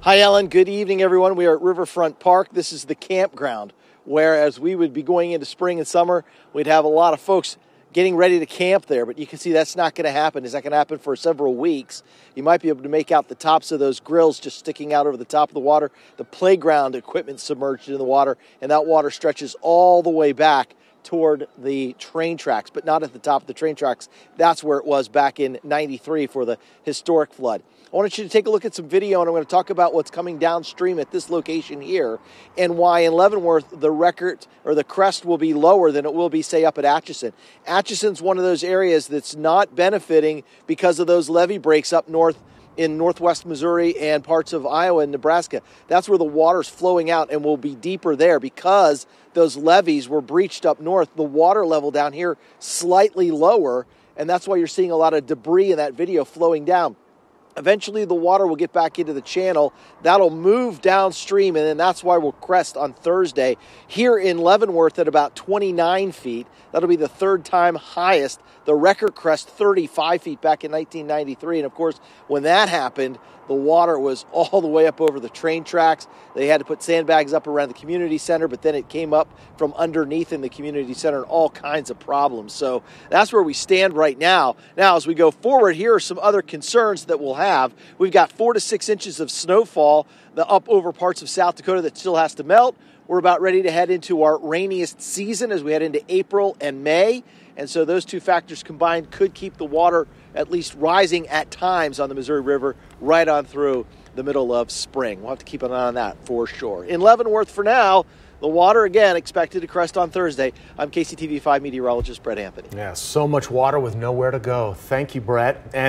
Hi, Ellen. Good evening, everyone. We are at Riverfront Park. This is the campground, whereas we would be going into spring and summer, we'd have a lot of folks getting ready to camp there, but you can see that's not going to happen. It's not going to happen for several weeks. You might be able to make out the tops of those grills just sticking out over the top of the water. The playground equipment submerged in the water, and that water stretches all the way back toward the train tracks, but not at the top of the train tracks. That's where it was back in '93 for the historic flood. I want you to take a look at some video, and I'm going to talk about what's coming downstream at this location here and why in Leavenworth the record or the crest will be lower than it will be, say, up at Atchison. Atchison's one of those areas that's not benefiting because of those levee breaks up north in northwest Missouri and parts of Iowa and Nebraska. That's where the water's flowing out and will be deeper there because those levees were breached up north. The water level down here slightly lower, and that's why you're seeing a lot of debris in that video flowing down. Eventually, the water will get back into the channel. That'll move downstream, and then that's why we'll crest on Thursday. Here in Leavenworth at about 29 feet, that'll be the third time highest. The record crest, 35 feet back in 1993. And, of course, when that happened, the water was all the way up over the train tracks. They had to put sandbags up around the community center, but then it came up from underneath in the community center and all kinds of problems. So that's where we stand right now. Now, as we go forward, here are some other concerns that we'll have. We've got 4 to 6 inches of snowfall up over parts of South Dakota that still has to melt. We're about ready to head into our rainiest season as we head into April and May. And so those two factors combined could keep the water at least rising at times on the Missouri River right on through the middle of spring. We'll have to keep an eye on that for sure. In Leavenworth for now, the water again expected to crest on Thursday. I'm KCTV5 meteorologist Brett Anthony. Yeah, so much water with nowhere to go. Thank you, Brett. And